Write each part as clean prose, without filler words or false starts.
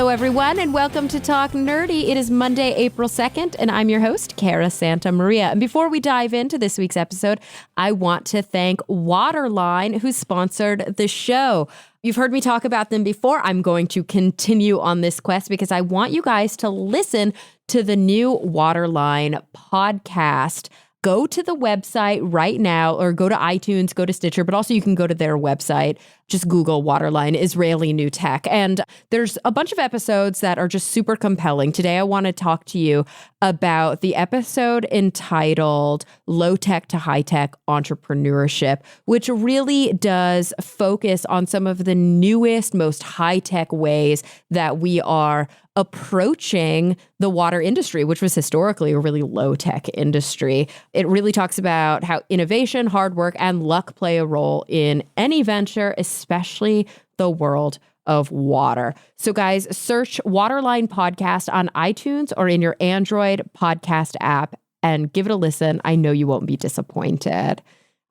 Hello, everyone, and welcome to Talk Nerdy. It is Monday, April 2nd, and I'm your host, Cara Santa Maria. And before we dive into this week's episode, I want to thank Waterline, who sponsored the show. You've heard me talk about them before. I'm going to continue on this quest because I want you guys to listen to the new Waterline podcast. Go to the website right now, or go to iTunes, go to Stitcher, but also you can go to their website. Just Google Waterline, Israeli New Tech. And there's a bunch of episodes that are just super compelling. Today, I want to talk to you about the episode entitled Low Tech to High Tech Entrepreneurship, which really does focus on some of the newest, most high tech ways that we are approaching the water industry, which was historically a really low-tech industry. It really talks about how innovation, hard work, and luck play a role in any venture, especially the world of water. So guys, search Waterline Podcast on iTunes or in your Android podcast app and give it a listen. I know you won't be disappointed.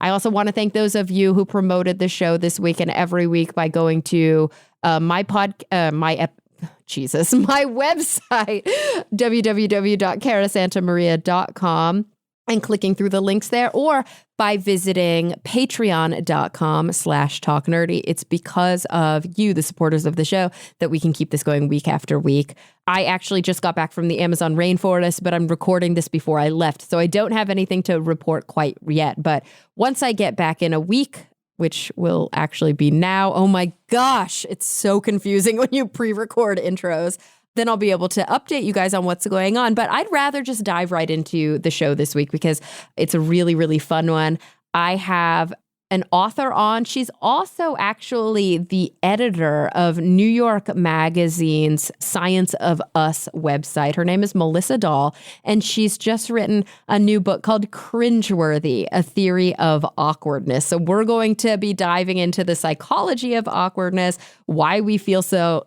I also want to thank those of you who promoted the show this week and every week by going to my website, www.carasantamaria.com, and clicking through the links there, or by visiting patreon.com/talknerdy. It's because of you, the supporters of the show, that we can keep this going week after week. I actually just got back from the Amazon rainforest, but I'm recording this before I left, so I don't have anything to report quite yet. But once I get back in a week, which will actually be now. Oh my gosh, it's so confusing when you pre-record intros. Then I'll be able to update you guys on what's going on. But I'd rather just dive right into the show this week because it's a really, really fun one. I have an author on. She's also actually the editor of New York Magazine's Science of Us website. Her name is Melissa Dahl, and she's just written a new book called Cringeworthy, A Theory of Awkwardness. So we're going to be diving into the psychology of awkwardness, why we feel so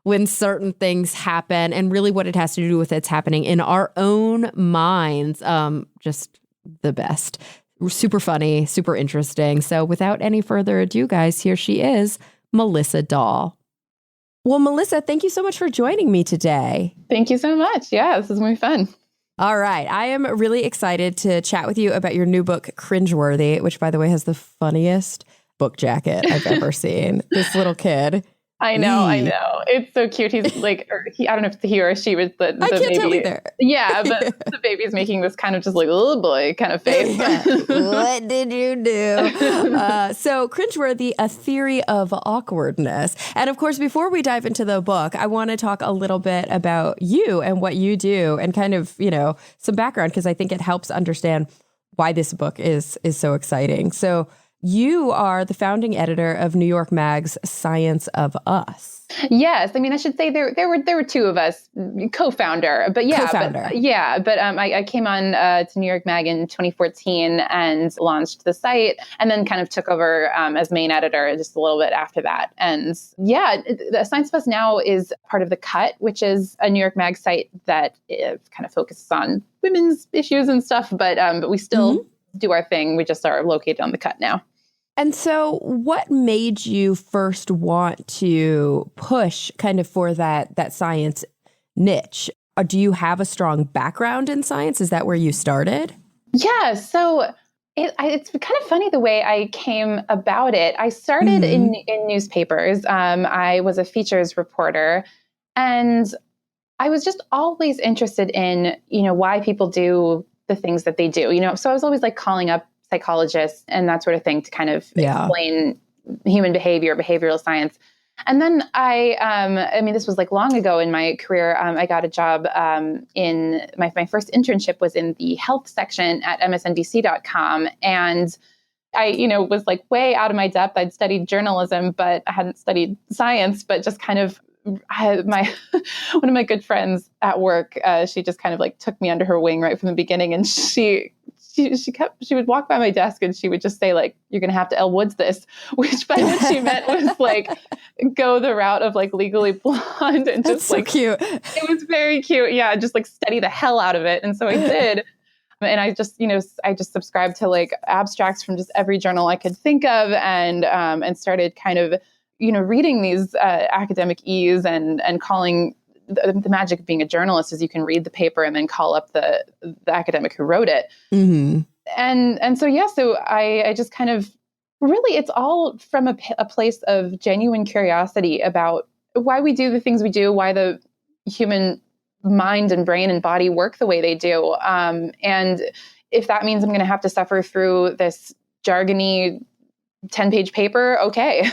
when certain things happen, and really what it has to do with it's happening in our own minds. Just the best. Super funny, super interesting. So without any further ado, guys, here she is, Melissa Dahl. Well, Melissa, thank you so much for joining me today. Thank you so much. Yeah, this is going to be fun. All right. I am really excited to chat with you about your new book, Cringeworthy, which, by the way, has the funniest book jacket I've ever seen. This little kid. I know. It's so cute. He's like, I don't know if it's he or she, was the I can't baby. tell either. Yeah, but the baby's making this kind of just like, oh boy, kind of face. What did you do? So Cringeworthy, A Theory of Awkwardness. And of course, before we dive into the book, I want to talk a little bit about you and what you do and kind of, some background, because I think it helps understand why this book is so exciting. So you are the founding editor of New York Mag's Science of Us. Yes, I mean, I should say there were two of us, co-founder, but yeah, I came on to New York Mag in 2014 and launched the site, and then kind of took over as main editor just a little bit after that. And yeah, the Science of Us now is part of The Cut, which is a New York Mag site that kind of focuses on women's issues and stuff, but we still do our thing. We just are located on The Cut now. And so what made you first want to push kind of for that science niche? Or do you have a strong background in science? Is that where you started? Yeah. So it's kind of funny the way I came about it. I started in newspapers. I was a features reporter, and I was just always interested in, why people do the things that they do, so I was always like calling up psychologists and that sort of thing to kind of explain human behavior, behavioral science. And then I mean, this was like long ago in my career. I got a job in my first internship was in the health section at msnbc.com. And I, was like way out of my depth. I'd studied journalism, but I hadn't studied science, but just kind of one of my good friends at work, she just kind of like took me under her wing right from the beginning. And she would walk by my desk and she would just say like, you're going to have to Elle Woods this, which by what she meant was like, go the route of like Legally Blonde and just so like, cute. It was very cute. Yeah. Just like study the hell out of it. And so I did. And I just, subscribed to like abstracts from just every journal I could think of and started kind of reading these academic ease and calling the magic of being a journalist is you can read the paper and then call up the academic who wrote it. Mm-hmm. And so, yeah, so I just kind of really, it's all from a place of genuine curiosity about why we do the things we do, why the human mind and brain and body work the way they do. And if that means I'm going to have to suffer through this jargony 10-page paper, okay.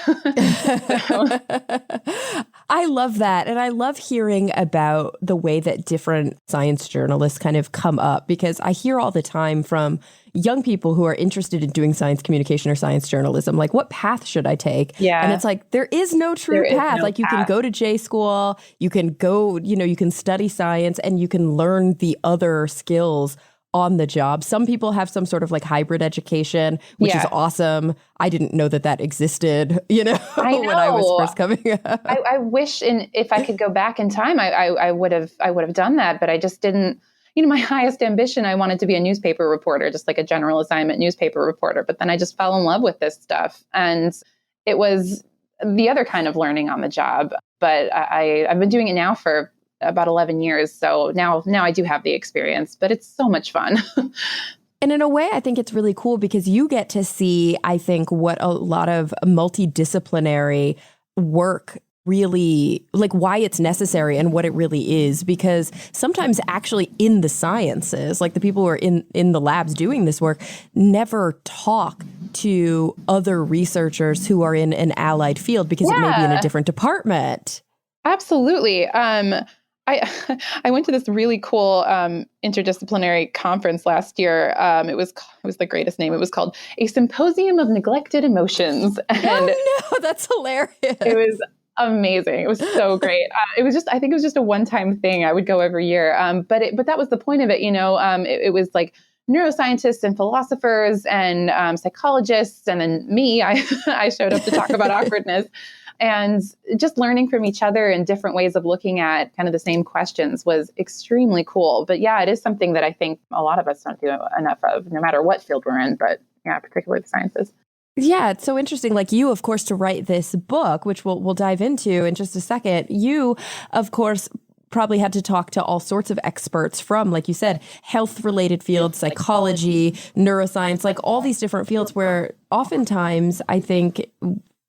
I love that. And I love hearing about the way that different science journalists kind of come up, because I hear all the time from young people who are interested in doing science communication or science journalism, like, what path should I take? Yeah. And it's like, there is no true path. Like, you can go to J school, you can go, you can study science, and you can learn the other skills on the job. Some people have some sort of like hybrid education, which is awesome. I didn't know that existed, when I was first coming up. I wish if I could go back in time, I would have done that, but I just didn't. My highest ambition, I wanted to be a newspaper reporter, just like a general assignment newspaper reporter. But then I just fell in love with this stuff, and it was the other kind of learning on the job. But I've been doing it now for about 11 years. So now I do have the experience, but it's so much fun. And in a way, I think it's really cool because you get to see, I think, what a lot of multidisciplinary work really, like, why it's necessary and what it really is. Because sometimes actually in the sciences, like the people who are in the labs doing this work never talk to other researchers who are in an allied field because it may be in a different department. Absolutely. I went to this really cool interdisciplinary conference last year. It was the greatest name. It was called A Symposium of Neglected Emotions. And oh no, that's hilarious. It was amazing. It was so great. I think it was just a one-time thing. I would go every year. But that was the point of it. It was like neuroscientists and philosophers and psychologists, and then me. I showed up to talk about awkwardness. And just learning from each other and different ways of looking at kind of the same questions was extremely cool. But yeah, it is something that I think a lot of us don't do enough of, no matter what field we're in, but yeah, particularly the sciences. Yeah, it's so interesting. Like you, of course, to write this book, which we'll dive into in just a second, you, of course, probably had to talk to all sorts of experts from, like you said, health-related fields, psychology, neuroscience, like all these different fields where oftentimes I think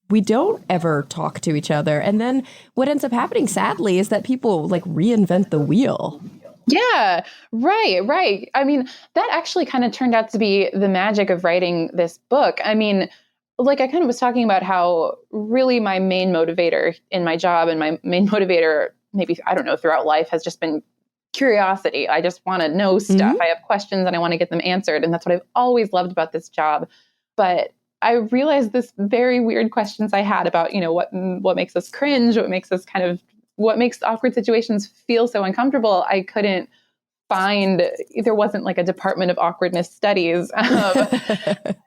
we don't ever talk to each other. And then what ends up happening, sadly, is that people like reinvent the wheel. Yeah, right. I mean, that actually kind of turned out to be the magic of writing this book. I mean, like I kind of was talking about how really my main motivator in my job and my main motivator, maybe, I don't know, throughout life has just been curiosity. I just want to know stuff. Mm-hmm. I have questions and I want to get them answered. And that's what I've always loved about this job. But I realized this very weird questions I had about, what makes us cringe, what makes awkward situations feel so uncomfortable. I couldn't find, there wasn't like a department of awkwardness studies.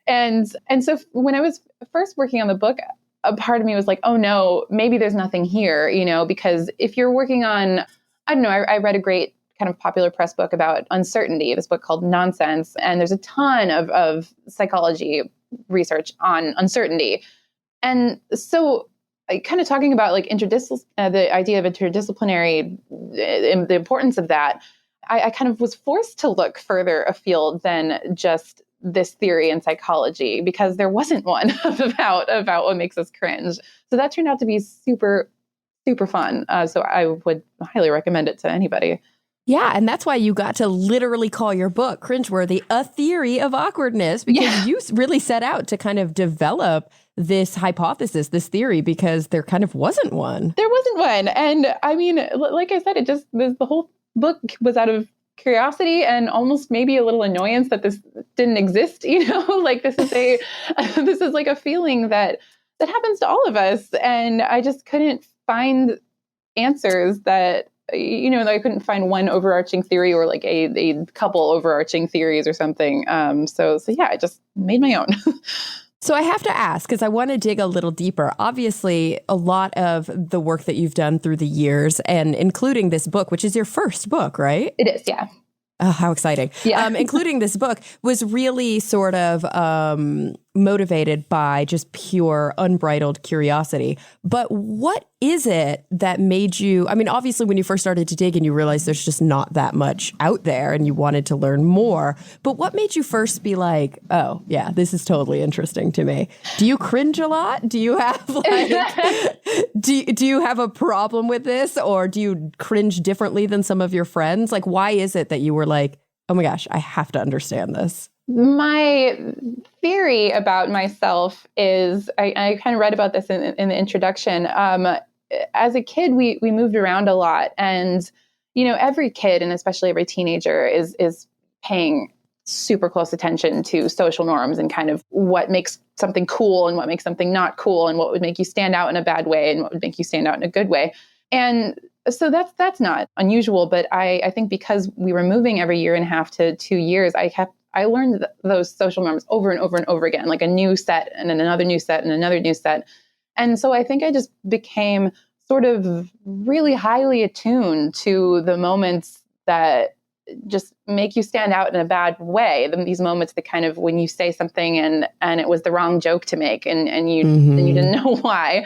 And so when I was first working on the book, a part of me was like, oh no, maybe there's nothing here, because if you're working on, I don't know, I read a great kind of popular press book about uncertainty, this book called Nonsense. And there's a ton of psychology research on uncertainty. And so kind of talking about like the idea of interdisciplinary, the importance of that, I kind of was forced to look further afield than just this theory in psychology, because there wasn't one about what makes us cringe. So that turned out to be super, super fun. So I would highly recommend it to anybody. Yeah, and that's why you got to literally call your book, Cringeworthy, A Theory of Awkwardness, because you really set out to kind of develop this hypothesis, this theory, because there kind of wasn't one. There wasn't one. And I mean, like I said, the whole book was out of curiosity and almost maybe a little annoyance that this didn't exist, like this is like a feeling that happens to all of us. And I just couldn't find answers that, I couldn't find one overarching theory or like a couple overarching theories or something. So yeah, I just made my own. So I have to ask, because I want to dig a little deeper. Obviously, a lot of the work that you've done through the years, and including this book, which is your first book, right? It is, yeah. Oh, how exciting. Yeah. Including this book was really sort of motivated by just pure unbridled curiosity. But what is it that made you, I mean, obviously when you first started to dig and you realized there's just not that much out there and you wanted to learn more, but what made you first be like, oh yeah, this is totally interesting to me? Do you cringe a lot? Do you have like, do you have a problem with this, or do you cringe differently than some of your friends? Like, why is it that you were like, oh my gosh, I have to understand this? My theory about myself is, I kind of read about this in the introduction. As a kid, we moved around a lot, and every kid, and especially every teenager, is paying super close attention to social norms and kind of what makes something cool and what makes something not cool, and what would make you stand out in a bad way and what would make you stand out in a good way. And so that's not unusual, but I think because we were moving every year and a half to 2 years, I learned those social norms over and over and over again, like a new set and then another new set and another new set. And so I think I just became sort of really highly attuned to the moments that just make you stand out in a bad way. These moments that kind of, when you say something and it was the wrong joke to make and you didn't know why,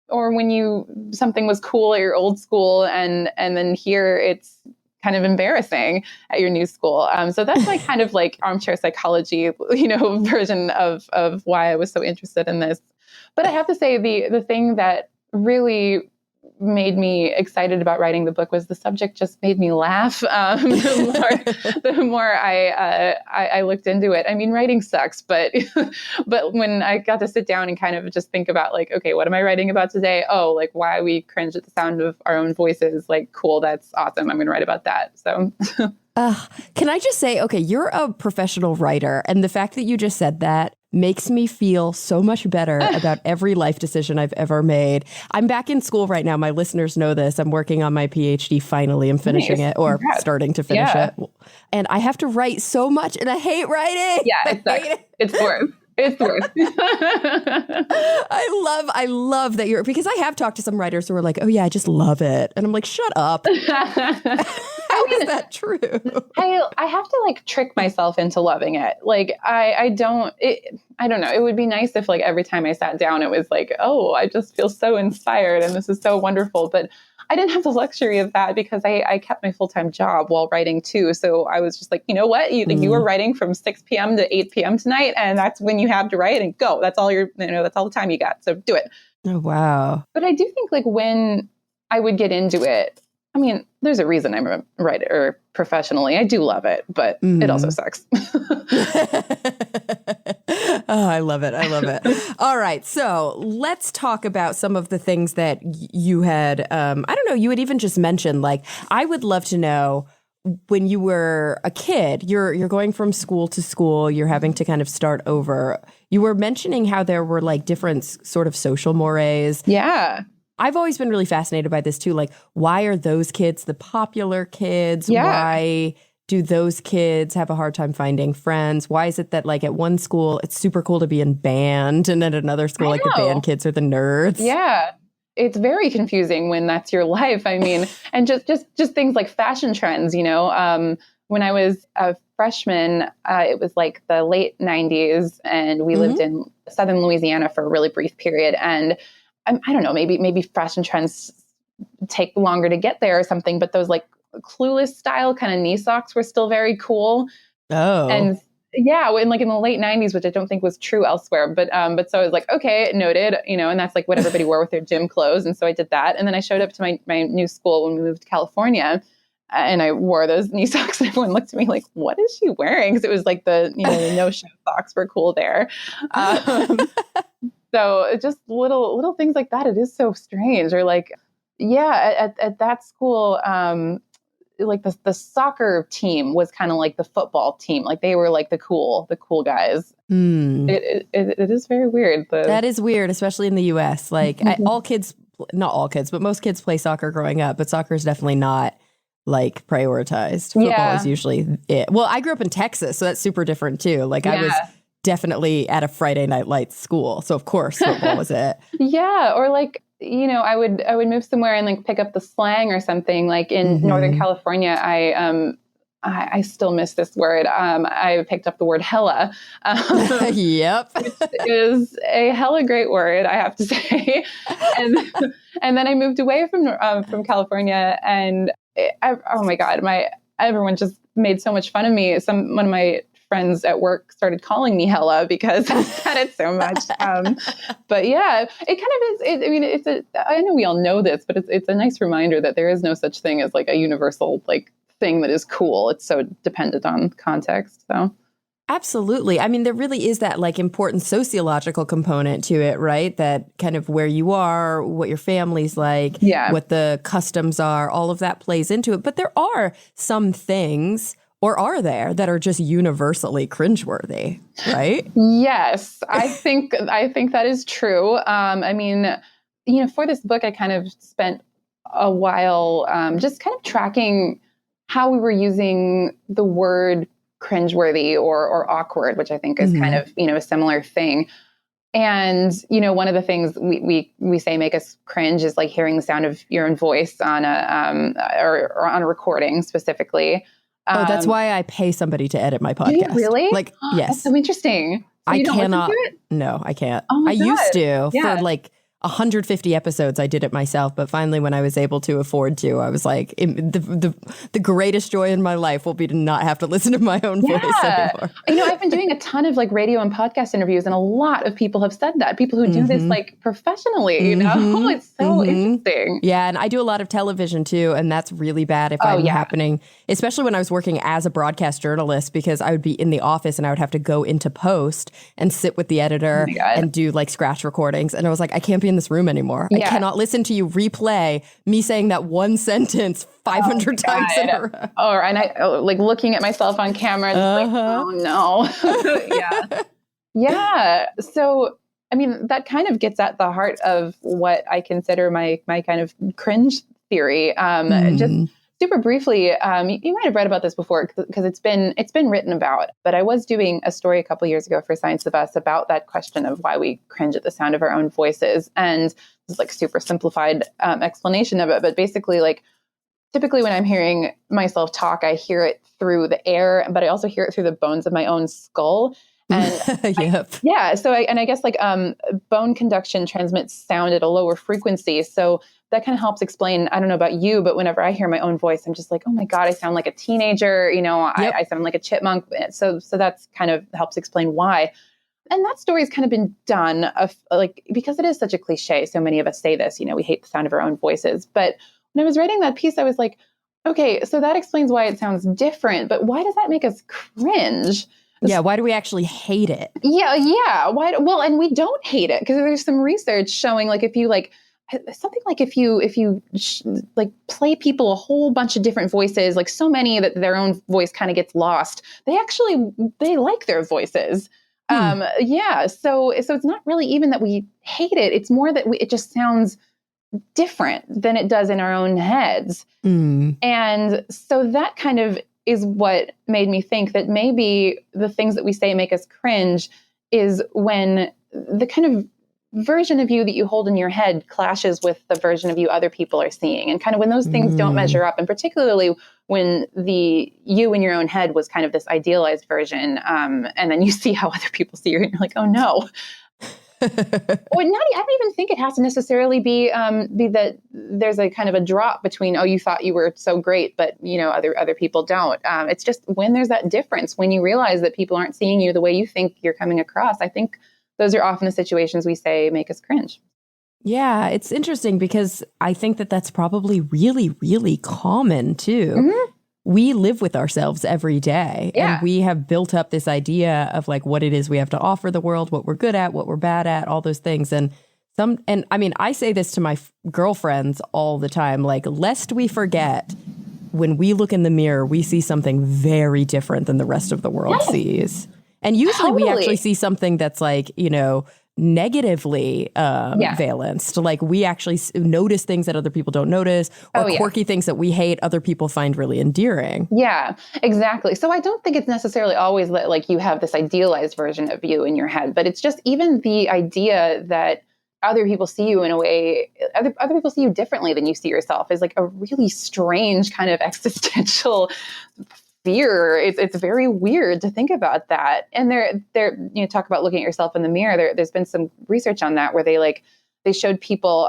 or when something was cool at your old school and then here it's kind of embarrassing at your new school. So that's my kind of like armchair psychology, version of why I was so interested in this. But I have to say the thing that really made me excited about writing the book was the subject just made me laugh. The more I looked into it. I mean, writing sucks, but when I got to sit down and kind of just think about like, okay, what am I writing about today? Oh, like why we cringe at the sound of our own voices. Like, cool, that's awesome. I'm going to write about that. So. Can I just say, okay, you're a professional writer, and the fact that you just said that makes me feel so much better about every life decision I've ever made. I'm back in school right now. My listeners know this. I'm working on my PhD finally. I'm finishing it, or starting to finish it. And I have to write so much, and I hate writing. Yeah, it sucks. It's worse. It's worse. I love that because I have talked to some writers who are like, oh yeah, I just love it. And I'm like, shut up. How is that true? I have to like trick myself into loving it. Like I don't know. It would be nice if like every time I sat down, it was like, oh, I just feel so inspired and this is so wonderful. But I didn't have the luxury of that because I kept my full-time job while writing too. So I was just like, you know what? You were writing from 6 p.m. to 8 p.m. tonight, and that's when you have to write and go. That's all that's all the time you got. So do it. Oh, wow. But I do think like when I would get into it, I mean, there's a reason I'm a writer professionally. I do love it, but it also sucks. Oh, I love it. I love it. All right. So let's talk about some of the things that you had, I don't know, you had even just mentioned, like, I would love to know when you were a kid, you're going from school to school, you're having to kind of start over. You were mentioning how there were like different sort of social mores. Yeah. I've always been really fascinated by this too. Like, why are those kids the popular kids? Yeah. Why do those kids have a hard time finding friends? Why is it that like at one school, it's super cool to be in band, and at another school, like the band kids are the nerds? Yeah. It's very confusing when that's your life. I mean, and just things like fashion trends, when I was a freshman, it was like the late 90s, and we lived in southern Louisiana for a really brief period. And I don't know, maybe fashion trends take longer to get there or something, but those like Clueless style kind of knee socks were still very cool. Oh. And yeah, in the late 90s, which I don't think was true elsewhere. But so I was like, okay, noted, and that's like what everybody wore with their gym clothes. And so I did that. And then I showed up to my new school when we moved to California, and I wore those knee socks. And everyone looked at me like, what is she wearing? Because it was like the no-show socks were cool there. So just little things like that. It is so strange. Or like, yeah, at that school, like the soccer team was kind of like the football team. Like they were like the cool guys. It is very weird. That is weird, especially in the US. Like all kids, not all kids, but most kids play soccer growing up, but soccer is definitely not like prioritized. Football is usually it. Well, I grew up in Texas, so that's super different too. Like I was definitely at a Friday Night Lights school. So of course football was it. Yeah. Or like, I would move somewhere and like pick up the slang or something. Like in Northern California, I still miss this word. I picked up the word hella. Yep. Which is a hella great word, I have to say. And and then I moved away from California, and oh my God, everyone just made so much fun of me. One of my friends at work started calling me hella because I said it so much. But yeah, it kind of is. I mean, I know we all know this, but it's a nice reminder that there is no such thing as like a universal like thing that is cool. It's so dependent on context. So. Absolutely. I mean, there really is that like important sociological component to it, right? That kind of where you are, what your family's like, what the customs are, all of that plays into it. But there are some things, or are there, that are just universally cringeworthy, right? Yes, I think that is true. I mean, for this book, I kind of spent a while just kind of tracking how we were using the word cringeworthy or awkward, which I think is kind of, a similar thing. And, one of the things we say make us cringe is like hearing the sound of your own voice on or on a recording specifically. That's why I pay somebody to edit my podcast. Do you really? Like, yes. That's so interesting. So I cannot. No, I can't. Oh my God. Used to for like 150 episodes. I did it myself, but finally, when I was able to afford to, I was like, the greatest joy in my life will be to not have to listen to my own voice anymore. I've been doing a ton of like radio and podcast interviews, and a lot of people have said that. People who do this like professionally, it's so interesting. Yeah, and I do a lot of television too, and that's really bad if I'm happening, especially when I was working as a broadcast journalist, because I would be in the office and I would have to go into post and sit with the editor and do like scratch recordings, and I was like, I can't be in this room anymore. I cannot listen to you replay me saying that one sentence 500 times in a row. And I like looking at myself on camera and like, oh no. Yeah. So, I mean, that kind of gets at the heart of what I consider my kind of cringe theory. Just super briefly, you might have read about this before because it's been written about, but I was doing a story a couple years ago for Science of Us about that question of why we cringe at the sound of our own voices. And this is like super simplified explanation of it. But basically, like, typically when I'm hearing myself talk, I hear it through the air, but I also hear it through the bones of my own skull. And so I guess like bone conduction transmits sound at a lower frequency. So that kind of helps explain, I don't know about you, but whenever I hear my own voice, I'm just like, oh my God, I sound like a teenager. I sound like a chipmunk. So that's kind of helps explain why. And that story has kind of been done because it is such a cliche. So many of us say this, we hate the sound of our own voices. But when I was writing that piece, I was like, okay, so that explains why it sounds different, but why does that make us cringe? Yeah, why do we actually hate it? Yeah. Why? Well, and we don't hate it because there's some research showing like if you like something like if you like play people a whole bunch of different voices, like so many that their own voice kind of gets lost, they like their voices. So it's not really even that we hate it. It's more that it just sounds different than it does in our own heads. And so that kind of is what made me think that maybe the things that we say make us cringe is when the kind of version of you that you hold in your head clashes with the version of you other people are seeing. And kind of when those things don't measure up, and particularly when the you in your own head was kind of this idealized version, and then you see how other people see you and you're like, oh no. I don't even think it has to necessarily be that there's a kind of a drop between, oh, you thought you were so great, but other people don't. It's just when there's that difference, when you realize that people aren't seeing you the way you think you're coming across. I think those are often the situations we say make us cringe. Yeah, it's interesting because I think that that's probably really, really common too. We live with ourselves every day and we have built up this idea of like what it is we have to offer the world, what we're good at, what we're bad at, all those things. And I mean, I say this to my girlfriends all the time, like, lest we forget when we look in the mirror, we see something very different than the rest of the world sees. And usually we actually see something that's like, negatively valenced. Like we actually notice things that other people don't notice, or quirky things that we hate other people find really endearing. Yeah, exactly. So I don't think it's necessarily always that like you have this idealized version of you in your head, but it's just even the idea that other people see you in a way, other people see you differently than you see yourself is like a really strange kind of existential fear. It's very weird to think about that. And talk about looking at yourself in the mirror. There's been some research on that where they showed people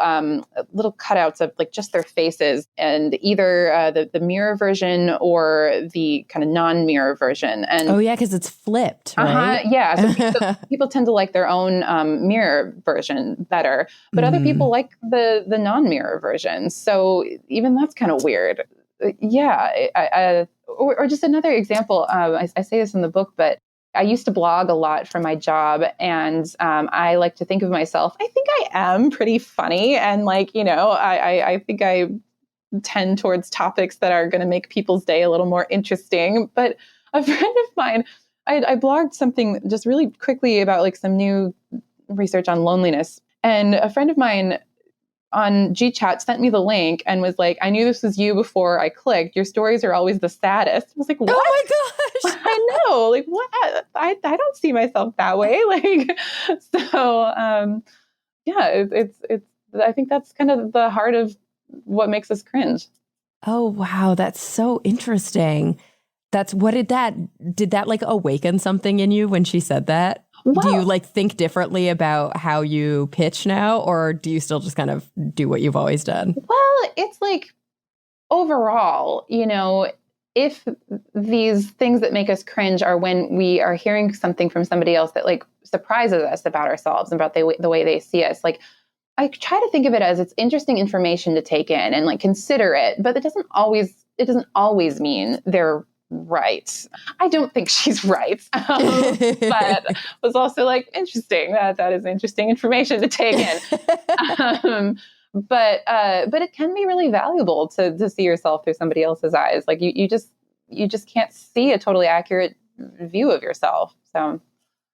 little cutouts of like just their faces, and either the mirror version or the kind of non-mirror version. And oh yeah, because it's flipped, right? Yeah. So people tend to like their own mirror version better, but other people like the non-mirror version. So even that's kind of weird. Yeah. Or just another example. I say this in the book, but I used to blog a lot for my job, and I like to think of myself, I think I am pretty funny. And like, I think I tend towards topics that are going to make people's day a little more interesting. But a friend of mine, I blogged something just really quickly about like some new research on loneliness. And a friend of mine on GChat sent me the link and was like, I knew this was you before I clicked. Your stories are always the saddest. I was like, what? Oh my gosh. I know. Like, what? I don't see myself that way. Like, so, it's I think that's kind of the heart of what makes us cringe. Oh, wow. That's so interesting. Did that like awaken something in you when she said that? Well, do you like think differently about how you pitch now, or do you still just kind of do what you've always done? Well, it's like overall, if these things that make us cringe are when we are hearing something from somebody else that like surprises us about ourselves and about the way they see us, like I try to think of it as it's interesting information to take in and like consider it, but it doesn't always mean they're right. I don't think she's right, but was also like interesting. That is interesting information to take in. But it can be really valuable to see yourself through somebody else's eyes. Like you just can't see a totally accurate view of yourself. So.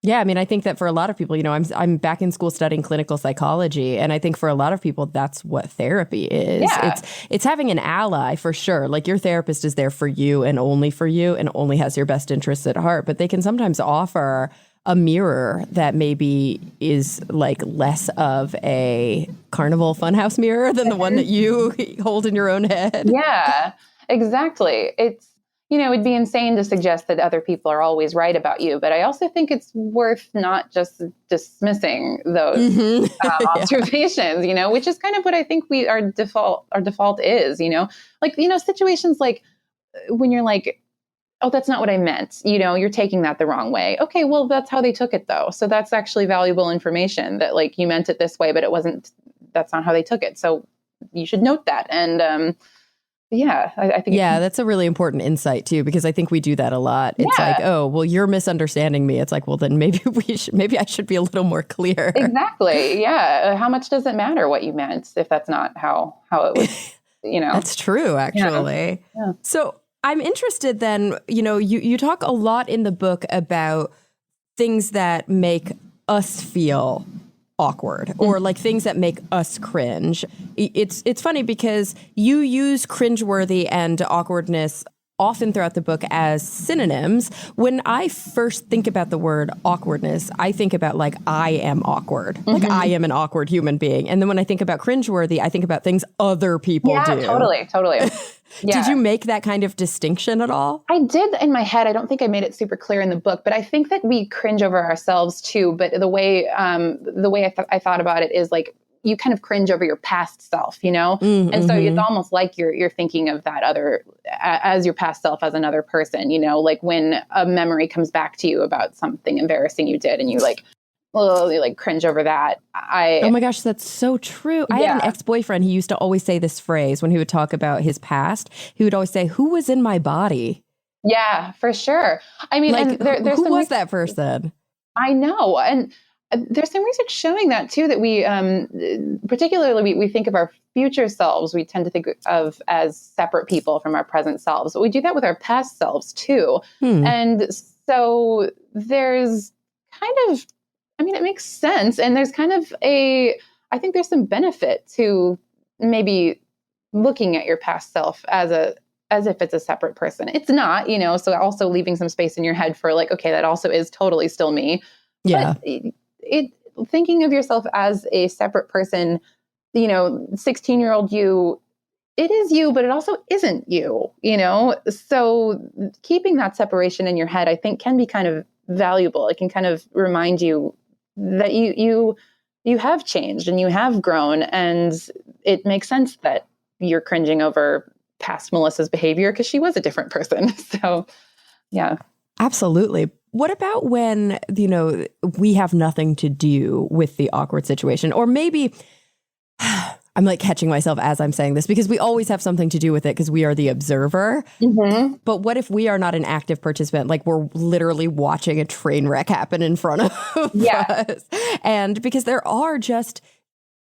Yeah, I mean, I think that for a lot of people, I'm back in school studying clinical psychology, and I think for a lot of people, that's what therapy is. Yeah. It's having an ally for sure. Like your therapist is there for you and only has your best interests at heart. But they can sometimes offer a mirror that maybe is like less of a carnival funhouse mirror than the one that you hold in your own head. Yeah, exactly. It'd be insane to suggest that other people are always right about you, but I also think it's worth not just dismissing those observations, which is kind of what I think our default is, like, situations like when you're like, oh, that's not what I meant. You're taking that the wrong way. Okay, well, that's how they took it though. So that's actually valuable information that like you meant it this way, but that's not how they took it. So you should note that. And, yeah, I think. Yeah, that's a really important insight too, because I think we do that a lot. It's like, oh, well, you're misunderstanding me. It's like, well, then maybe I should be a little more clear. Exactly. Yeah. How much does it matter what you meant if that's not how it was? That's true, actually. Yeah. So I'm interested then. You talk a lot in the book about things that make us feel awkward or like things that make us cringe. It's funny because you use cringeworthy and awkwardness often throughout the book as synonyms. When I first think about the word awkwardness, I think about like, I am awkward. Mm-hmm. Like I am an awkward human being. And then when I think about cringeworthy, I think about things other people do. Yeah, totally. Yeah. Did you make that kind of distinction at all? I did in my head. I don't think I made it super clear in the book, but I think that we cringe over ourselves too. But the way I thought about it is like, you kind of cringe over your past self, Mm-hmm. And so it's almost like you're thinking of that other as your past self as another person, like when a memory comes back to you about something embarrassing you did and you like, well, you like cringe over that. Oh my gosh, that's so true. I had an ex-boyfriend. He used to always say this phrase when he would talk about his past. He would always say, "Who was in my body?" Yeah, for sure. I mean, like, and there's who was that person? I know. And there's some research showing that too, that we, particularly we think of our future selves, we tend to think of as separate people from our present selves, but we do that with our past selves too. And so there's kind of, it makes sense. And there's kind of I think there's some benefit to maybe looking at your past self as if it's a separate person. It's not, so also leaving some space in your head for like, okay, that also is totally still me. Yeah. But thinking of yourself as a separate person, 16-year-old you it is you, but it also isn't you, you know? So keeping that separation in your head, I think, can be kind of valuable. It can kind of remind you that you have changed and you have grown, and it makes sense that you're cringing over past Melissa's behavior because she was a different person. So, yeah. Absolutely. What about when, we have nothing to do with the awkward situation? Or maybe I'm like catching myself as I'm saying this because we always have something to do with it because we are the observer. Mm-hmm. But what if we are not an active participant? Like we're literally watching a train wreck happen in front of us. And because there are just,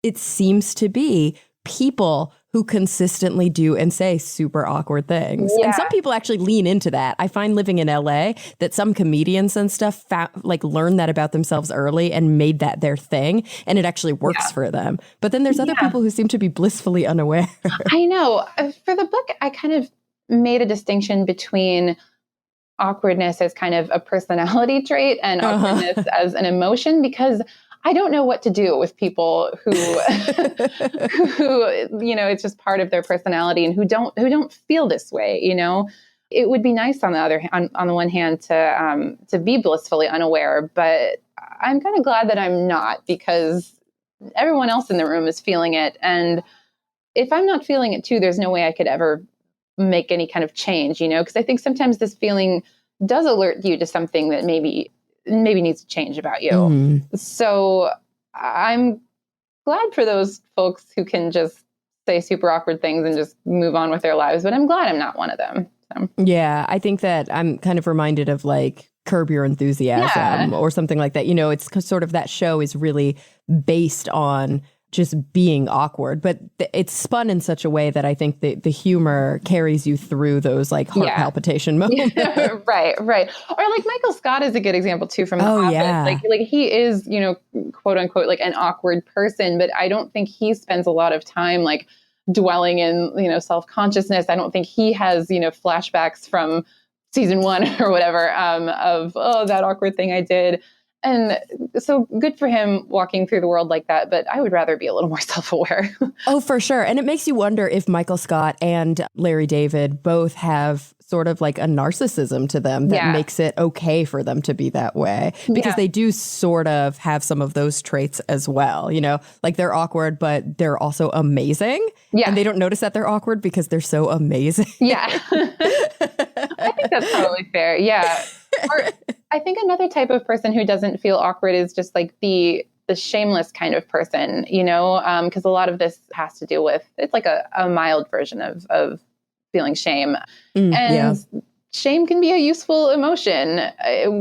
it seems to be people who consistently do and say super awkward things. Yeah. And some people actually lean into that. I find living in LA that some comedians and stuff learned that about themselves early and made that their thing. And it actually works for them. But then there's other people who seem to be blissfully unaware. I know. For the book, I kind of made a distinction between awkwardness as kind of a personality trait and awkwardness as an emotion, because I don't know what to do with people who, it's just part of their personality and who don't feel this way. It would be nice on the one hand to be blissfully unaware, but I'm kind of glad that I'm not, because everyone else in the room is feeling it. And if I'm not feeling it too, there's no way I could ever make any kind of change, because I think sometimes this feeling does alert you to something that maybe needs to change about you. Mm. So I'm glad for those folks who can just say super awkward things and just move on with their lives, but I'm glad I'm not one of them. So. Yeah, I think that I'm kind of reminded of like Curb Your Enthusiasm or something like that. It's sort of that show is really based on just being awkward, but it's spun in such a way that I think the humor carries you through those like heart palpitation moments. Right. Or like Michael Scott is a good example too from The Office. Yeah. Like he is, quote unquote, like an awkward person, but I don't think he spends a lot of time like dwelling in, self-consciousness. I don't think he has, flashbacks from season 1 or whatever of, that awkward thing I did. And so good for him walking through the world like that. But I would rather be a little more self-aware. Oh, for sure. And it makes you wonder if Michael Scott and Larry David both have sort of like a narcissism to them that makes it okay for them to be that way. Because they do sort of have some of those traits as well. Like they're awkward, but they're also amazing. Yeah. And they don't notice that they're awkward because they're so amazing. Yeah. I think that's probably fair. Yeah. Or I think another type of person who doesn't feel awkward is just like the shameless kind of person, because a lot of this has to do with, it's like a mild version of feeling shame. Shame can be a useful emotion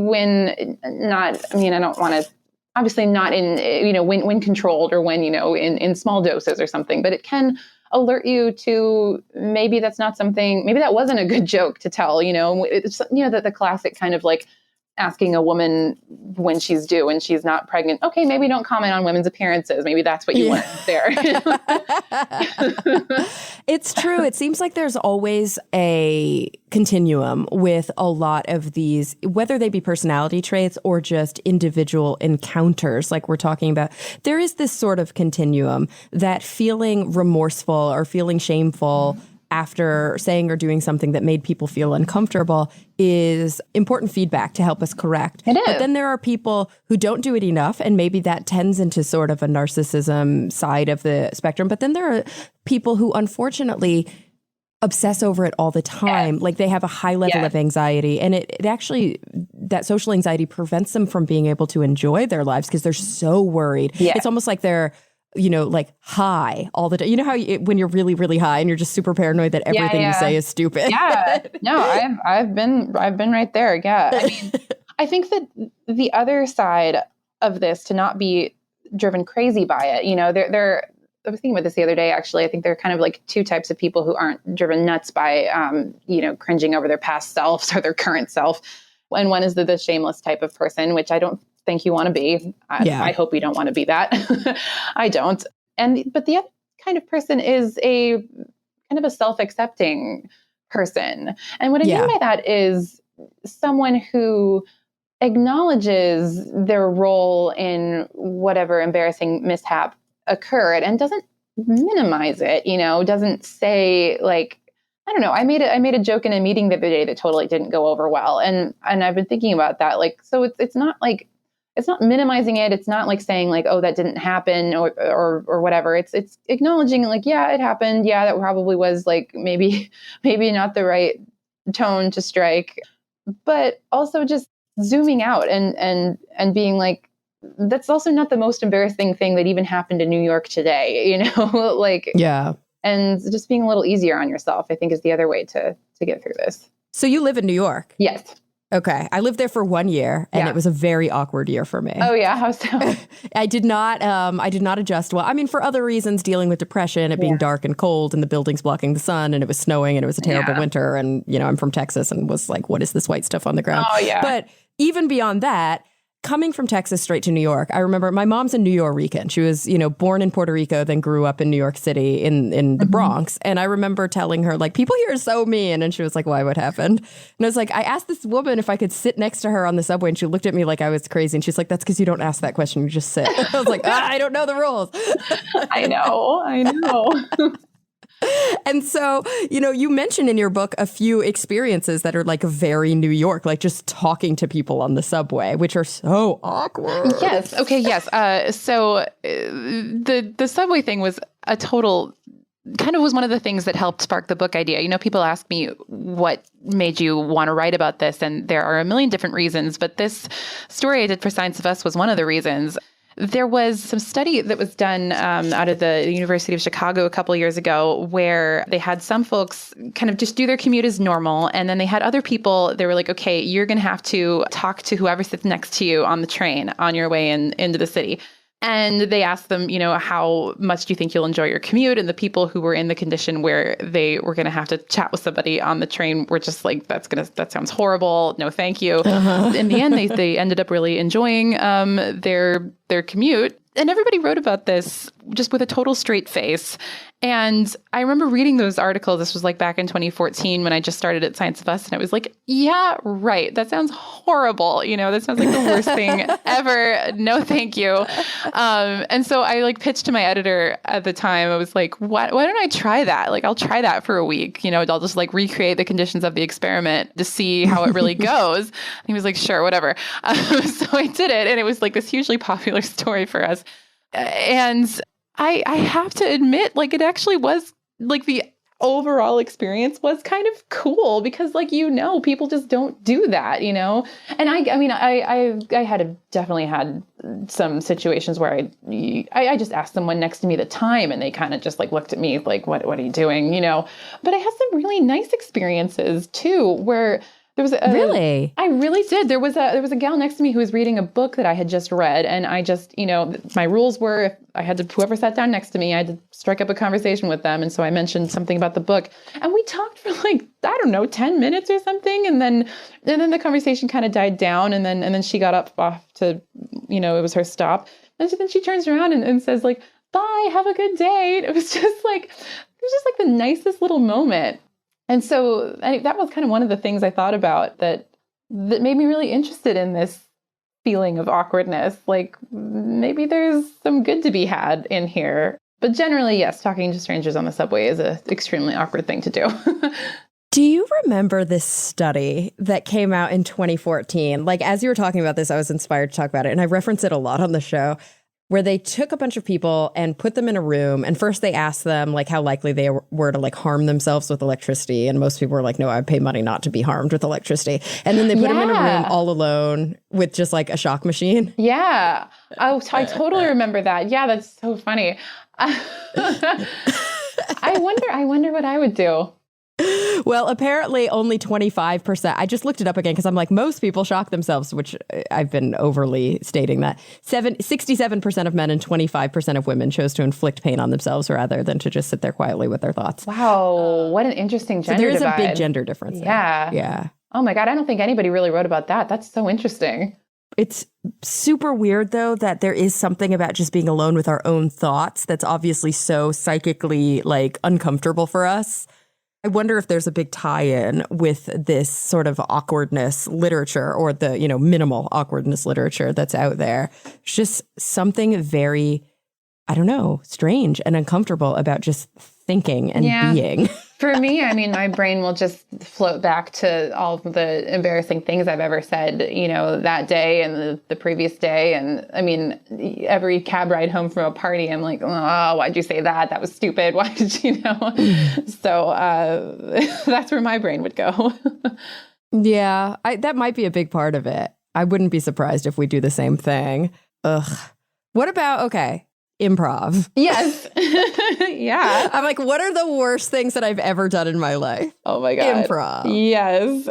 when not, I don't want to, obviously not in, when controlled or when, in small doses or something, but it can alert you to maybe that's not something, maybe that wasn't a good joke to tell, it's, the classic kind of like asking a woman when she's due and she's not pregnant. Okay, maybe don't comment on women's appearances. Maybe that's what you want there. It's true. It seems like there's always a continuum with a lot of these, whether they be personality traits or just individual encounters like we're talking about. There is this sort of continuum that feeling remorseful or feeling shameful after saying or doing something that made people feel uncomfortable is important feedback to help us correct. It is. But then there are people who don't do it enough, and maybe that tends into sort of a narcissism side of the spectrum. But then there are people who unfortunately obsess over it all the time. Yes. Like they have a high level of anxiety, and it actually, that social anxiety prevents them from being able to enjoy their lives because they're so worried. Yes. It's almost like they're like high all the time. You know how when you're really, really high and you're just super paranoid that everything you say is stupid. Yeah. No, I've been right there. Yeah. I think that the other side of this, to not be driven crazy by it, I was thinking about this the other day, actually. I think there are kind of like two types of people who aren't driven nuts by, cringing over their past selves or their current self. And one is the shameless type of person, which I don't think you want to be. I hope you don't want to be that. I don't. But the other kind of person is a kind of a self-accepting person. And what I mean by that is someone who acknowledges their role in whatever embarrassing mishap occurred and doesn't minimize it, doesn't say like, I don't know. I made a joke in a meeting the other day that totally didn't go over well. And I've been thinking about that. Like, so it's not like, it's not minimizing it. It's not like saying like, oh, that didn't happen or whatever. It's acknowledging like, yeah, it happened. Yeah, that probably was like maybe not the right tone to strike, but also just zooming out and being like, that's also not the most embarrassing thing that even happened in New York today, like, yeah. And just being a little easier on yourself, I think, is the other way to get through this. So you live in New York? Yes. Okay. I lived there for 1 year and it was a very awkward year for me. Oh yeah? How so? I did not adjust well. I mean, for other reasons, dealing with depression, it being dark and cold and the buildings blocking the sun and it was snowing and it was a terrible winter. And, I'm from Texas and was like, what is this white stuff on the ground? Oh yeah. But even beyond that, coming from Texas straight to New York, I remember my mom's a New Yorican. She was, born in Puerto Rico, then grew up in New York City in the Bronx. And I remember telling her, like, people here are so mean. And she was like, why, what happened? And I was like, I asked this woman if I could sit next to her on the subway. And she looked at me like I was crazy. And she's like, that's because you don't ask that question. You just sit. I was like, I don't know the rules. I know. And so, you mentioned in your book a few experiences that are like very New York, like just talking to people on the subway, which are so awkward. Yes. Okay. Yes. So the subway thing was a total kind of was one of the things that helped spark the book idea. People ask me what made you want to write about this, and there are a million different reasons, but this story I did for Science of Us was one of the reasons. There was some study that was done out of the University of Chicago a couple of years ago where they had some folks kind of just do their commute as normal. And then they had other people, they were like, okay, you're going to have to talk to whoever sits next to you on the train on your way into the city. And they asked them, how much do you think you'll enjoy your commute? And the people who were in the condition where they were going to have to chat with somebody on the train were just like, that sounds horrible. No, thank you. In the end, they ended up really enjoying their commute. And everybody wrote about this just with a total straight face. And I remember reading those articles. This was like back in 2014 when I just started at Science of Us. And I was like, yeah, right. That sounds horrible. That sounds like the worst thing ever. No, thank you. And so I like pitched to my editor at the time. I was like, why don't I try that? Like, I'll try that for a week. I'll just like recreate the conditions of the experiment to see how it really goes. And he was like, sure, whatever. So I did it. And it was like this hugely popular story for us. And I have to admit, like, it actually was like the overall experience was kind of cool because, like, people just don't do that, And I definitely had some situations where I just asked someone next to me the time and they kind of just like looked at me like, what are you doing? But I had some really nice experiences too, where there was Really? I really did. There was a gal next to me who was reading a book that I had just read. And I just, my rules were if I had to, whoever sat down next to me, I had to strike up a conversation with them. And so I mentioned something about the book and we talked for like, I don't know, 10 minutes or something. And then the conversation kind of died down. And then she got off to, it was her stop. And then she turns around and says like, bye, have a good day. It was just like the nicest little moment. And so that was kind of one of the things I thought about that made me really interested in this feeling of awkwardness. Like maybe there's some good to be had in here. But generally, yes, talking to strangers on the subway is an extremely awkward thing to do. Do you remember this study that came out in 2014? Like, as you were talking about this, I was inspired to talk about it. And I reference it a lot on the show, where they took a bunch of people and put them in a room. And first they asked them like how likely they were to like harm themselves with electricity. And most people were like, no, I'd pay money not to be harmed with electricity. And then they put them in a room all alone with just like a shock machine. Yeah. Oh, I totally remember that. Yeah, that's so funny. I wonder what I would do. Well, apparently only 25%. I just looked it up again because I'm like, most people shock themselves, which I've been overly stating that. 67% of men and 25% of women chose to inflict pain on themselves rather than to just sit there quietly with their thoughts. Wow. What an interesting gender divide. So there is a big gender difference. Yeah. Yeah. Oh my God. I don't think anybody really wrote about that. That's so interesting. It's super weird, though, that there is something about just being alone with our own thoughts that's obviously so psychically like uncomfortable for us. I wonder if there's a big tie-in with this sort of awkwardness literature or the, minimal awkwardness literature that's out there. It's just something very I don't know, strange and uncomfortable about just thinking and being. For me, I mean, my brain will just float back to all of the embarrassing things I've ever said, that day and the previous day. And I mean, every cab ride home from a party, I'm like, oh, why'd you say that? That was stupid. Why did you know? So that's where my brain would go. Yeah, that might be a big part of it. I wouldn't be surprised if we do the same thing. Ugh. What about, improv? Yes. Yeah. I'm like, what are the worst things that I've ever done in my life? Oh my God. Improv. Yes.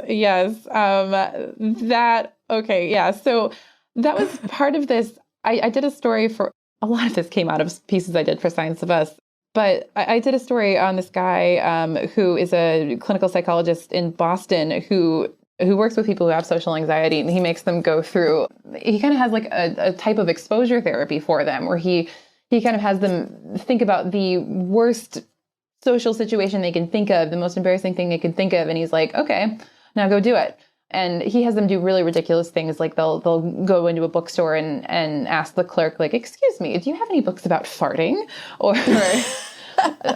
So that was part of this. I did a story for, a lot of this came out of pieces I did for Science of Us. But I did a story on this guy who is a clinical psychologist in Boston who works with people who have social anxiety, and he makes them go through, he kind of has like a type of exposure therapy for them where he kind of has them think about the worst social situation they can think of, the most embarrassing thing they can think of. And he's like, okay, now go do it. And he has them do really ridiculous things. Like they'll go into a bookstore and ask the clerk, like, excuse me, do you have any books about farting? Or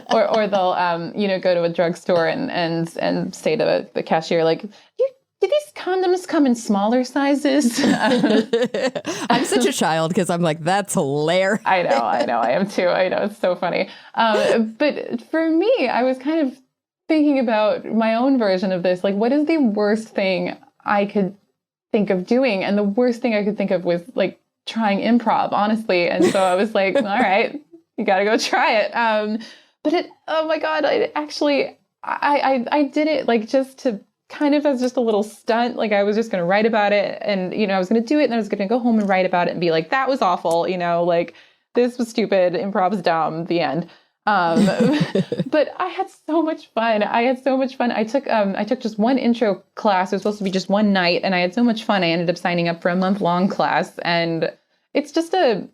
or they'll go to a drugstore and say to the cashier, like, do these condoms come in smaller sizes? I'm such a child because I'm like, that's hilarious. I know. I am too. I know. It's so funny. But for me, I was kind of thinking about my own version of this. Like, what is the worst thing I could think of doing? And the worst thing I could think of was like trying improv, honestly. And so I was like, all right, you got to go try it. But oh my God, I did it like just to kind of as just a little stunt. Like I was just going to write about it and, I was going to do it and I was going to go home and write about it and be like, that was awful. Like this was stupid. Improv's dumb. The end. But I had so much fun. I took just one intro class. It was supposed to be just one night and I had so much fun. I ended up signing up for a month-long class, and it's a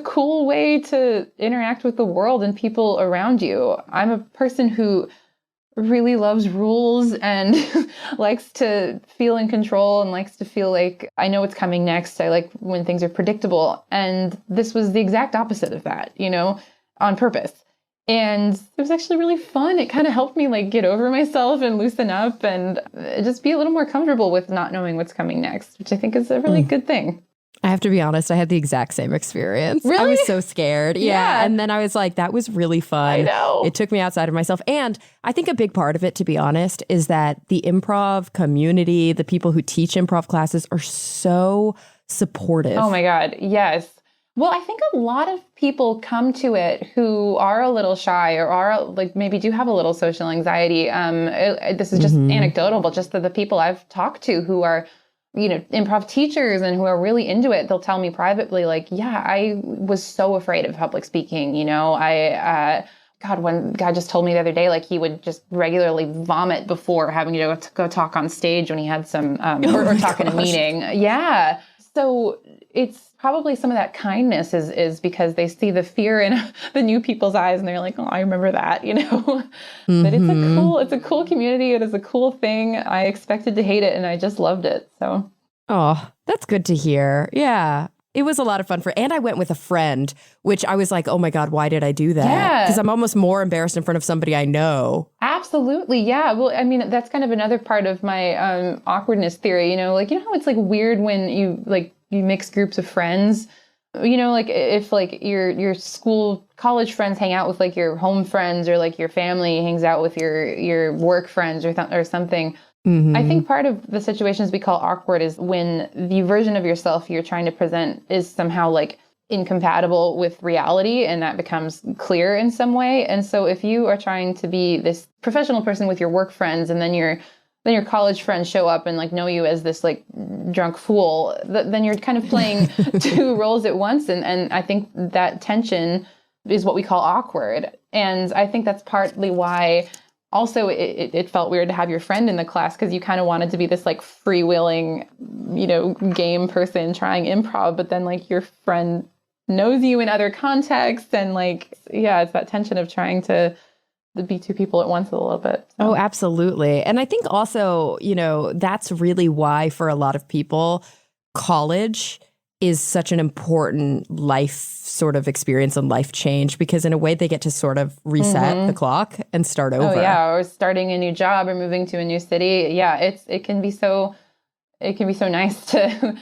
cool way to interact with the world and people around you. I'm a person who really loves rules and likes to feel in control and likes to feel like I know what's coming next. I like when things are predictable. And this was the exact opposite of that, on purpose. And it was actually really fun. It kind of helped me like get over myself and loosen up and just be a little more comfortable with not knowing what's coming next, which I think is a really good thing. I have to be honest, I had the exact same experience. Really? I was so scared. Yeah. And then I was like, that was really fun. I know. It took me outside of myself. And I think a big part of it, to be honest, is that the improv community, the people who teach improv classes are so supportive. Oh my God. Yes. Well, I think a lot of people come to it who are a little shy or are like maybe do have a little social anxiety. This is just anecdotal, but just the people I've talked to who are improv teachers and who are really into it, they'll tell me privately, like, yeah, I was so afraid of public speaking. One guy just told me the other day, like he would just regularly vomit before having to go talk on stage when he had some, or talk in a meeting. Yeah. So it's probably some of that kindness is because they see the fear in the new people's eyes and they're like, oh, I remember that, But it's a cool community. It is a cool thing. I expected to hate it and I just loved it. So. Oh, that's good to hear. Yeah. It was a lot of fun and I went with a friend, which I was like, oh my God, why did I do that? Yeah. Because I'm almost more embarrassed in front of somebody I know. Absolutely. Yeah. Well, I mean, that's kind of another part of my awkwardness theory, how it's like weird when you mix groups of friends, like if like your school, college friends hang out with like your home friends or like your family hangs out with your work friends or something. Mm-hmm. I think part of the situations we call awkward is when the version of yourself you're trying to present is somehow like incompatible with reality, and that becomes clear in some way. And so if you are trying to be this professional person with your work friends and then your college friends show up and like know you as this like drunk fool, then you're kind of playing two roles at once. And I think that tension is what we call awkward. And I think that's partly why also it felt weird to have your friend in the class, because you kind of wanted to be this like freewheeling, game person trying improv, but then like your friend knows you in other contexts. And like, yeah, it's that tension of trying to be two people at once a little bit. So. Oh, absolutely. And I think also, that's really why for a lot of people, college is such an important life sort of experience and life change, because in a way they get to sort of reset the clock and start over. Oh yeah, or starting a new job or moving to a new city. Yeah, it can be so nice to.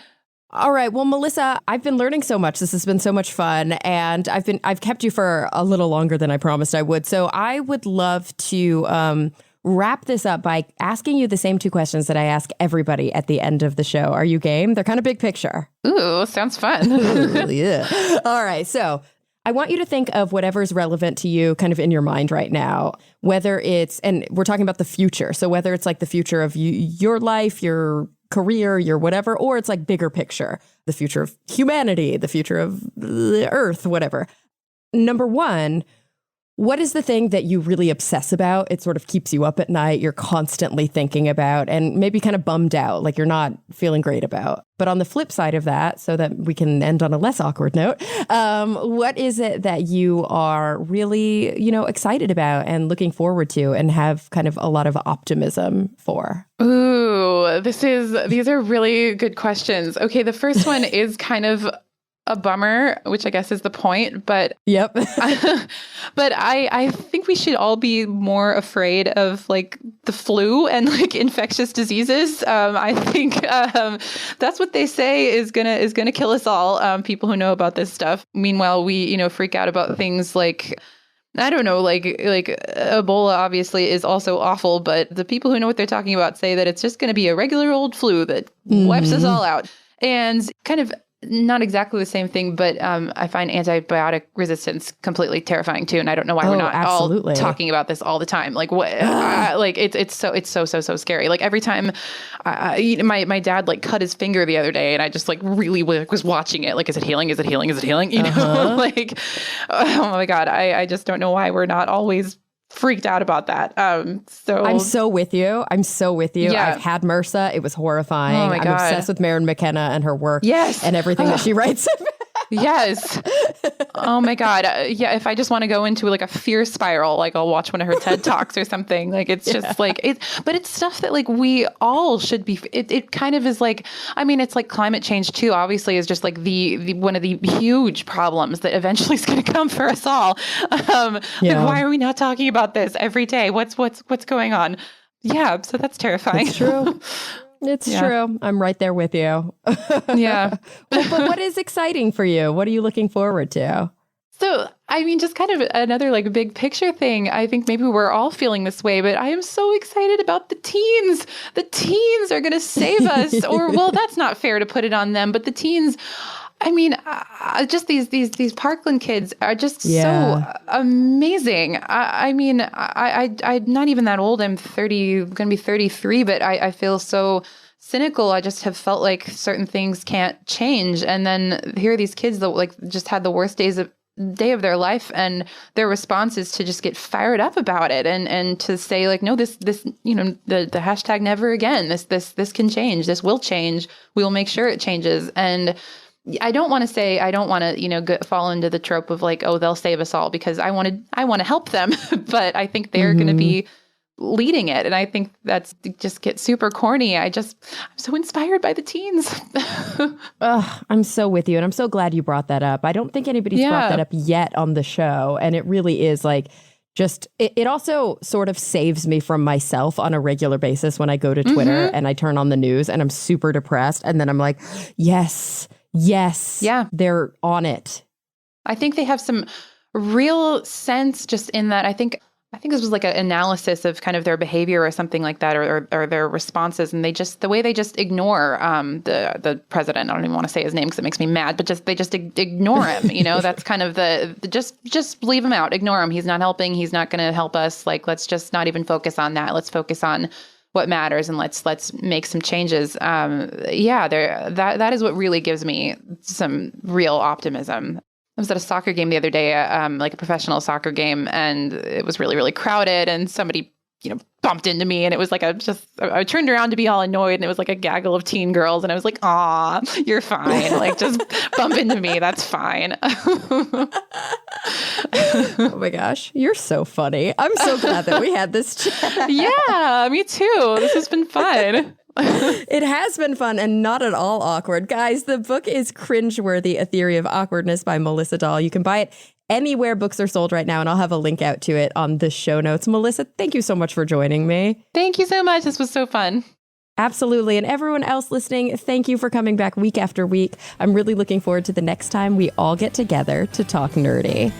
All right. Well, Melissa, I've been learning so much. This has been so much fun, and I've kept you for a little longer than I promised I would. So I would love to wrap this up by asking you the same two questions that I ask everybody at the end of the show. Are you game? They're kind of big picture. Ooh, sounds fun. Ooh, yeah. All right. So I want you to think of whatever's relevant to you kind of in your mind right now, whether it's, and we're talking about the future. So whether it's like the future of your life, your career, your whatever, or it's like bigger picture, the future of humanity, the future of the earth, whatever. Number one, what is the thing that you really obsess about? It sort of keeps you up at night. You're constantly thinking about and maybe kind of bummed out, like you're not feeling great about. But on the flip side of that, so that we can end on a less awkward note, what is it that you are really, excited about and looking forward to and have kind of a lot of optimism for? Ooh, these are really good questions. Okay, the first one is kind of a bummer, which I guess is the point, but yep. But I think we should all be more afraid of like the flu and like infectious diseases. I think that's what they say is gonna kill us all. People who know about this stuff. Meanwhile, we freak out about things like, I don't know, like Ebola obviously is also awful, but the people who know what they're talking about say that it's just going to be a regular old flu that wipes us all out. And kind of not exactly the same thing, but I find antibiotic resistance completely terrifying too, and I don't know why we're not all talking about this all the time. Like what? It's so scary. Like every time, my dad like cut his finger the other day, and I just like really was watching it. Like, is it healing? Is it healing? Is it healing? Like, oh my God, I just don't know why we're not always freaked out about that. So I'm so with you. Yeah. I've had MRSA. It was horrifying. Oh my God. I'm obsessed with Maren McKenna and her work. Yes. And everything that she writes. Yes. Oh my God. Yeah. If I just want to go into like a fear spiral, like I'll watch one of her TED Talks or something. Like it's just like but it's stuff that like we all should be. It kind of is like, I mean, it's like climate change too. Obviously, is just like the one of the huge problems that eventually is going to come for us all. Like, why are we not talking about this every day? What's going on? Yeah. So that's terrifying. It's true. It's true. I'm right there with you. Yeah. But what is exciting for you? What are you looking forward to? So, I mean, just kind of another like big picture thing. I think maybe we're all feeling this way, but I am so excited about the teens. The teens are going to save us. Or, well, that's not fair to put it on them, but the teens, I mean, just these Parkland kids are just so amazing. I mean, I'm not even that old. I'm going to be 33, but I feel so cynical. I just have felt like certain things can't change. And then here are these kids that like just had the worst day of their life, and their response is to just get fired up about it and to say like, no, this the hashtag never again. This can change. This will change. We will make sure it changes. And I don't want to fall into the trope of like, oh, they'll save us all, because I want to help them, but I think they're going to be leading it. And I think that's just get super corny. I'm so inspired by the teens. I'm so with you. And I'm so glad you brought that up. I don't think anybody's brought that up yet on the show. And it really is like, it also sort of saves me from myself on a regular basis when I go to Twitter and I turn on the news and I'm super depressed. And then I'm like, yes, they're on it. I think they have some real sense just in that. I think this was like an analysis of kind of their behavior or something like that, or their responses. And the way they just ignore the president. I don't even want to say his name because it makes me mad, but they just ignore him. That's kind of just leave him out, ignore him. He's not helping. He's not going to help us. Like, let's just not even focus on that. Let's focus on what matters, and let's make some changes. That is what really gives me some real optimism. I was at a soccer game the other day, like a professional soccer game, and it was really, really crowded, and somebody, bumped into me, and it was like I turned around to be all annoyed, and it was like a gaggle of teen girls, and I was like, aw, you're fine. Like, just bump into me. That's fine. Oh my gosh. You're so funny. I'm so glad that we had this chat. Yeah, me too. This has been fun. It has been fun and not at all awkward. Guys, the book is Cringeworthy, A Theory of Awkwardness by Melissa Dahl. You can buy it anywhere books are sold right now, and I'll have a link out to it on the show notes. Melissa, thank you so much for joining me. Thank you so much. This was so fun. Absolutely. And everyone else listening, thank you for coming back week after week. I'm really looking forward to the next time we all get together to talk nerdy.